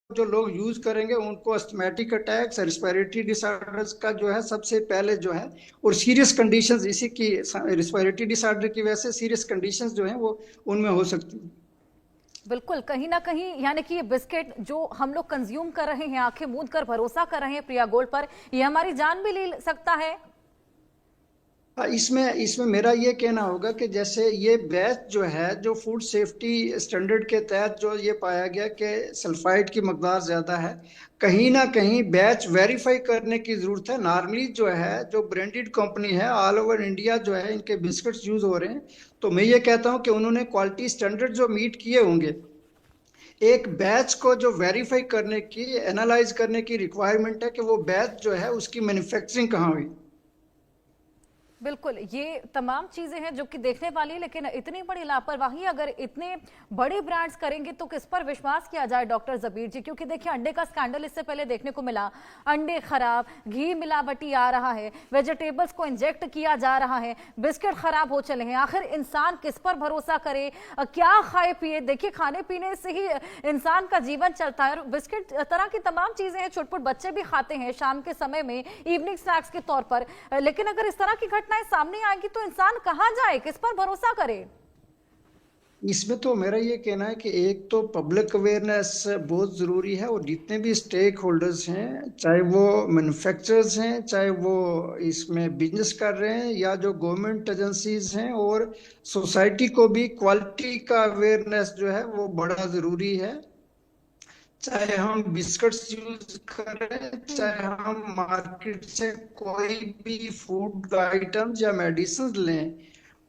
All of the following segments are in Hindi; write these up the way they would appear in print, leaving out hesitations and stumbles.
जो लोग यूज करेंगे उनको अस्थमेटिक अटैक्स, रिस्पिरेटरी डिसऑर्डर्स का जो है सबसे पहले जो है, और सीरियस कंडीशंस इसी की, रिस्पिरेटरी डिसऑर्डर की वजह से सीरियस कंडीशंस जो है वो उनमें हो सकती है। बिल्कुल, कहीं ना कहीं यानी कि ये बिस्किट जो हम लोग कंज्यूम कर रहे हैं, आंखें मूंद कर भरोसा कर रहे हैं प्रिया गोल्ड पर, ये हमारी जान भी ले सकता है। इसमें इसमें मेरा ये कहना होगा कि जैसे ये बैच जो है, जो फूड सेफ्टी स्टैंडर्ड के तहत जो ये पाया गया कि सल्फाइड की मकदार ज्यादा है, कहीं ना कहीं बैच वेरीफाई करने की जरूरत है। नॉर्मली जो है, जो ब्रांडेड कंपनी है ऑल ओवर इंडिया जो है, इनके बिस्किट्स यूज हो रहे हैं, तो मैं ये कहता हूँ कि उन्होंने क्वालिटी स्टैंडर्ड जो मीट किए होंगे। एक बैच को जो वेरीफाई करने की, एनालाइज करने की रिक्वायरमेंट है कि वो बैच जो है उसकी मैन्युफैक्चरिंग कहाँ हुई। बिल्कुल, ये तमाम चीजें हैं जो कि देखने वाली है, लेकिन इतनी बड़ी लापरवाही अगर इतने बड़े ब्रांड्स करेंगे तो किस पर विश्वास किया जाए डॉक्टर जबीर जी? क्योंकि देखिए, अंडे का स्कैंडल इससे पहले देखने को मिला, अंडे खराब, घी मिलावटी आ रहा है, वेजिटेबल्स को इंजेक्ट किया जा रहा है, बिस्किट खराब हो चले हैं। आखिर इंसान किस पर भरोसा करे, क्या खाए पिए? देखिए, खाने पीने से ही इंसान का जीवन चलता है, और बिस्किट तरह की तमाम चीजें हैं, छोटे बच्चे भी खाते हैं शाम के समय में इवनिंग स्नैक्स के तौर पर। लेकिन अगर इस तरह की घटनाएं सामने आएगी तो इंसान कहां जाए, किस पर भरोसा करे? इसमें तो मेरा ये कहना है कि एक तो पब्लिक अवेयरनेस बहुत ज़रूरी है, और जितने भी स्टेक होल्डर्स हैं, चाहे वो मैन्युफैक्चरर्स हैं, चाहे वो इसमें बिजनेस कर रहे हैं, या जो गवर्नमेंट एजेंसीज हैं, और सोसाइटी को भी क्वालिटी का अवेयरनेस जो है वो बड़ा ज़रूरी है। चाहे हम बिस्किट्स यूज करें, चाहे हम मार्केट से कोई भी फूड आइटम्स या मेडिसिन लें,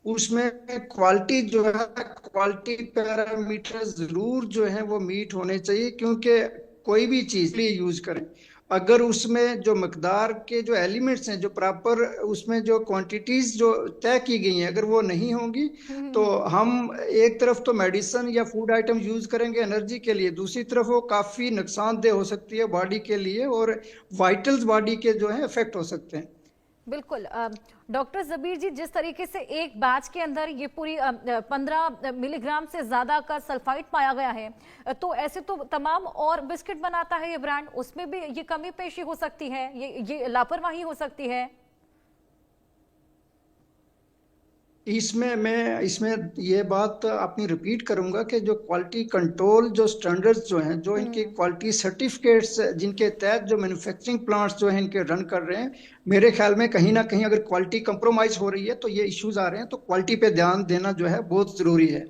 उसमें क्वालिटी जो है, क्वालिटी पैरामीटर जरूर जो है वो मीट होने चाहिए। क्योंकि कोई भी चीज भी यूज करें, अगर उसमें जो मकदार के जो एलिमेंट्स हैं, जो प्रॉपर उसमें जो क्वांटिटीज जो तय की गई हैं, अगर वो नहीं होंगी, तो हम एक तरफ तो मेडिसिन या फूड आइटम यूज करेंगे एनर्जी के लिए, दूसरी तरफ वो काफी नुकसानदेह हो सकती है बॉडी के लिए, और वाइटल्स बॉडी के जो है इफेक्ट हो सकते हैं। बिल्कुल, डॉक्टर जबीर जी, जिस तरीके से एक बैच के अंदर ये पूरी 15 मिलीग्राम से ज्यादा का सल्फाइड पाया गया है, तो ऐसे तो तमाम और बिस्किट बनाता है ये ब्रांड, उसमें भी ये कमी पेशी हो सकती है, ये लापरवाही हो सकती है। इसमें ये बात अपनी रिपीट करूंगा कि जो क्वालिटी कंट्रोल जो स्टैंडर्ड्स जो हैं, जो इनके हम्म। क्वालिटी सर्टिफिकेट्स जिनके तहत जो मैन्युफैक्चरिंग प्लांट्स जो हैं इनके रन कर रहे हैं, मेरे ख्याल में कहीं ना कहीं अगर क्वालिटी कंप्रोमाइज हो रही है तो ये इश्यूज आ रहे हैं, तो क्वालिटी पे ध्यान देना जो है बहुत जरूरी है।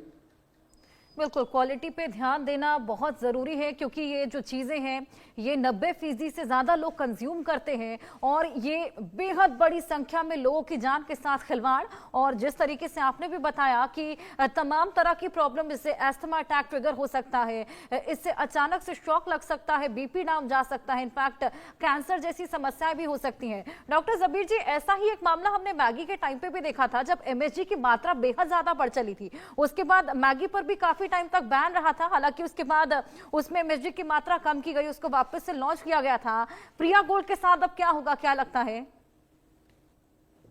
बिल्कुल, क्वालिटी पे ध्यान देना बहुत ज़रूरी है, क्योंकि ये जो चीज़ें हैं ये 90% से ज़्यादा लोग कंज्यूम करते हैं, और ये बेहद बड़ी संख्या में लोगों की जान के साथ खिलवाड़। और जिस तरीके से आपने भी बताया कि तमाम तरह की प्रॉब्लम, इससे एस्थमा अटैक ट्रिगर हो सकता है, इससे अचानक से शॉक लग सकता है, बीपी डाउन जा सकता है, इनफैक्ट कैंसर जैसी समस्याएं भी हो सकती हैं। डॉक्टर जबीर जी, ऐसा ही एक मामला हमने मैगी के टाइम पे भी देखा था, जब एमएसजी की मात्रा बेहद ज़्यादा बढ़ चली थी। उसके बाद मैगी पर भी काफ़ी टाइम तक बैन रहा था, हालांकि उसके बाद उसमें एमएसजी की मात्रा कम की गई, उसको वापस से लॉन्च किया गया था। प्रिया गोल्ड के साथ अब क्या होगा, क्या लगता है?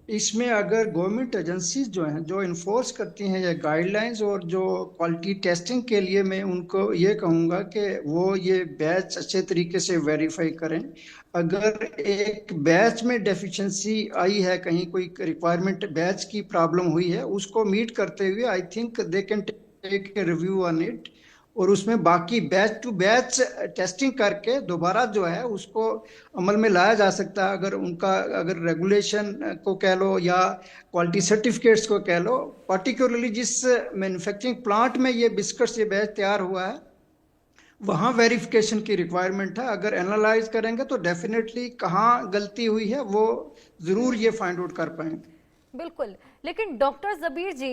इसमें अगर गवर्नमेंट एजेंसीज जो हैं, जो इन्फोर्स करती हैं ये गाइडलाइंस, और जो क्वालिटी टेस्टिंग के लिए मैं उनको ये कहूँगा कि वो ये बैच अच्छे तरीके से वेरीफाई करें। अगर एक बैच में डेफिशिएंसी आई है, कहीं कोई रिक्वायरमेंट बैच की प्रॉब्लम हुई है, उसको मीट करते हुए I think they can take a review on it, और उसमें बाकी बैच टू बैच टेस्टिंग करके दोबारा जो है उसको अमल में लाया जा सकता है। अगर उनका, अगर रेगुलेशन को कह लो या क्वालिटी सर्टिफिकेट्स को कह लो, पर्टिकुलरली जिस मैन्युफैक्चरिंग प्लांट में ये बिस्किट्स ये बैच तैयार हुआ है, वहाँ वेरिफिकेशन की रिक्वायरमेंट है। अगर एनालाइज करेंगे तो डेफिनेटली कहाँ गलती हुई है वो जरूर ये फाइंड आउट कर पाएंगे। बिल्कुल, लेकिन डॉक्टर जबीर जी,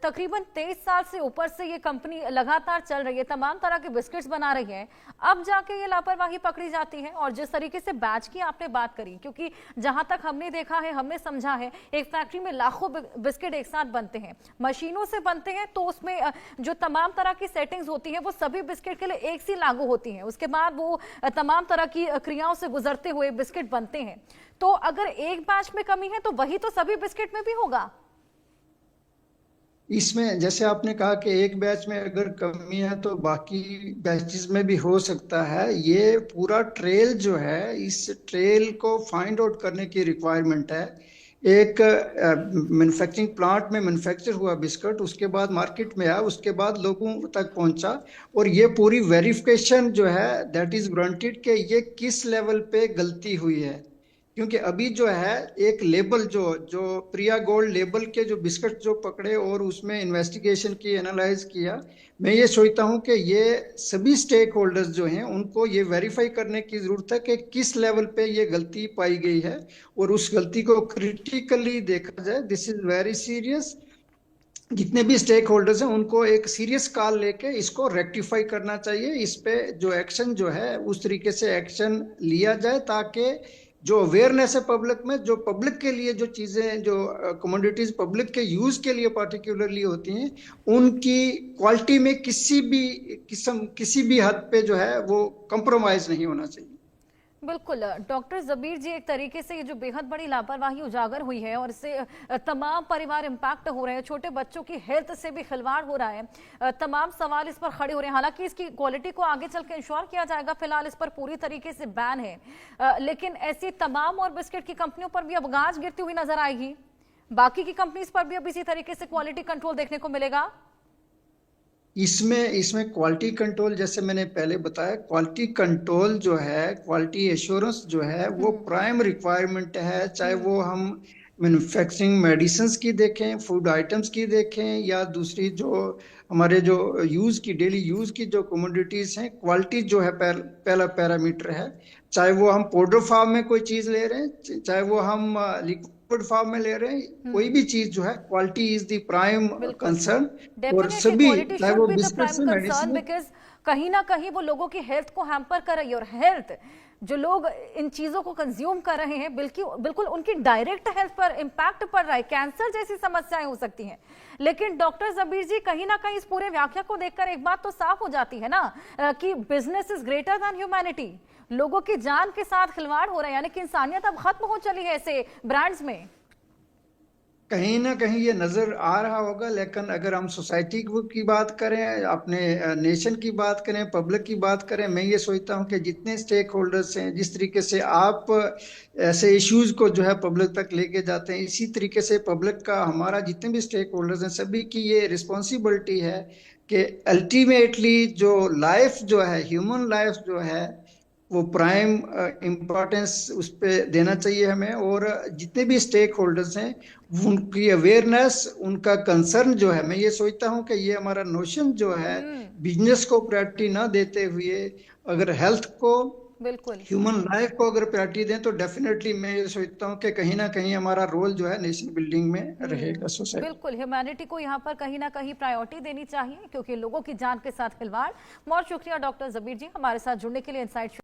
तकरीबन 23 साल से ऊपर से ये कंपनी लगातार चल रही है, तमाम तरह के बिस्किट्स बना रही है, अब जाके ये लापरवाही पकड़ी जाती है। और जिस तरीके से बैच की आपने बात करी, क्योंकि जहां तक हमने देखा है, हमने समझा है, एक फैक्ट्री में लाखों बिस्किट एक साथ बनते हैं, मशीनों से बनते हैं, तो उसमें जो तमाम तरह की सेटिंग्स होती है वो सभी बिस्किट के लिए एक सी लागू होती है, उसके बाद वो तमाम तरह की क्रियाओं से गुजरते हुए बिस्किट बनते हैं। तो अगर एक बैच में कमी है तो वही तो सभी बिस्किट में भी होगा। इसमें जैसे आपने कहा कि एक बैच में अगर कमी है तो बाकी बैचेस में भी हो सकता है। ये पूरा ट्रेल जो है, इस ट्रेल को फाइंड आउट करने की रिक्वायरमेंट है। एक मैन्युफैक्चरिंग प्लांट में मैन्युफैक्चर हुआ बिस्किट, उसके बाद मार्केट में आया, उसके बाद लोगों तक पहुंचा, और ये पूरी वेरिफिकेशन जो है दैट इज ग्रांटेड कि ये किस लेवल पे गलती हुई है। क्योंकि अभी जो है एक लेबल जो जो प्रिया गोल्ड लेबल के जो बिस्किट जो पकड़े और उसमें इन्वेस्टिगेशन की, एनालाइज किया, मैं ये सोचता हूँ कि ये सभी स्टेक होल्डर्स जो हैं उनको ये वेरीफाई करने की जरूरत है कि किस लेवल पे ये गलती पाई गई है, और उस गलती को क्रिटिकली देखा जाए। This is very serious. जितने भी स्टेक होल्डर्स हैं उनको एक सीरियस कॉल लेके इसको रेक्टिफाई करना चाहिए। इस पे जो एक्शन जो है उस तरीके से एक्शन लिया जाए, ताकि जो अवेयरनेस है पब्लिक में, जो पब्लिक के लिए जो चीजें, जो कमोडिटीज पब्लिक के यूज के लिए पार्टिकुलरली होती हैं, उनकी क्वालिटी में किसी भी हद पे जो है वो कंप्रोमाइज नहीं होना चाहिए। बिल्कुल डॉक्टर जबीर जी, एक तरीके से ये जो बेहद बड़ी लापरवाही उजागर हुई है और इससे तमाम परिवार इम्पैक्ट हो रहे हैं, छोटे बच्चों की हेल्थ से भी खिलवाड़ हो रहा है, तमाम सवाल इस पर खड़े हो रहे हैं। हालांकि इसकी क्वालिटी को आगे चल के इंश्योर किया जाएगा, फिलहाल इस पर पूरी तरीके से बैन है, लेकिन ऐसी तमाम और बिस्किट की कंपनियों पर भी अब गाज गिरती हुई नजर आएगी। बाकी की कंपनीज पर भी अब इसी तरीके से क्वालिटी कंट्रोल देखने को मिलेगा। इसमें इसमें क्वालिटी कंट्रोल, जैसे मैंने पहले बताया, क्वालिटी कंट्रोल जो है, क्वालिटी एश्योरेंस जो है, वो प्राइम रिक्वायरमेंट है। चाहे वो हम मैन्युफैक्चरिंग मेडिसिन की देखें, फूड आइटम्स की देखें, या दूसरी जो हमारे जो यूज की, डेली यूज की जो कमोडिटीज हैं, क्वालिटी जो है पहला पैरामीटर है। चाहे वो हम पाउडर फॉर्म में कोई चीज ले रहे हैं, चाहे वो हम लिक्विड फॉर्म में ले रहे हैं, कोई भी चीज जो है, क्वालिटी इज द प्राइम बिल्कुल, कंसर्न। और डेफिनेटली सभी, क्वालिटी चाहे शुड वो बी द बिस्किट प्राइम से कंसर्न, मेडिसिन। बिकॉज कहीं ना कहीं वो लोगों की हेल्थ को हैम्पर कर रही है, और हेल्थ जो लोग इन चीजों को कंज्यूम कर रहे हैं, बिल्कुल बिल्कुल उनकी डायरेक्ट हेल्थ पर इंपैक्ट पड़ रहा है, कैंसर जैसी समस्याएं हो सकती हैं। लेकिन डॉक्टर जबीर जी, कहीं ना कहीं इस पूरे व्याख्या को देखकर एक बात तो साफ हो जाती है ना, कि business is greater than humanity. लोगों की जान के साथ खिलवाड़ हो रहा है, यानी कि इंसानियत अब खत्म हो चली है ऐसे ब्रांड्स में। कहीं ना कहीं ये नजर आ रहा होगा, लेकिन अगर हम सोसाइटी की बात करें, अपने नेशन की बात करें, पब्लिक की बात करें, मैं ये सोचता हूँ कि जितने स्टेक होल्डर्स हैं, जिस तरीके से आप ऐसे इश्यूज को जो है पब्लिक तक लेके जाते हैं, इसी तरीके से पब्लिक का, हमारा जितने भी स्टेक होल्डर्स हैं, सभी की ये रिस्पॉन्सिबिलिटी है कि अल्टीमेटली जो लाइफ जो है, ह्यूमन लाइफ जो है, वो प्राइम इम्पोर्टेंस उस पे देना चाहिए हमें। और जितने भी स्टेक होल्डर्स हैं, उनकी अवेयरनेस, उनका कंसर्न जो है, मैं ये सोचता हूँ कि ये हमारा नोशन जो है, बिजनेस को प्रायोरिटी ना देते हुए अगर हेल्थ को, बिल्कुल ह्यूमन लाइफ को अगर प्रायोरिटी दें, तो डेफिनेटली मैं ये सोचता हूँ कि कहीं ना कहीं हमारा रोल जो है नेशन बिल्डिंग में रहेगा, सोसाइटी। बिल्कुल ह्यूमैनिटी को यहाँ पर कहीं ना कहीं प्रायोरिटी देनी चाहिए, क्योंकि लोगों की जान के साथ खिलवाड़। बहुत शुक्रिया डॉक्टर जबीर जी हमारे साथ जुड़ने के लिए, इनसाइट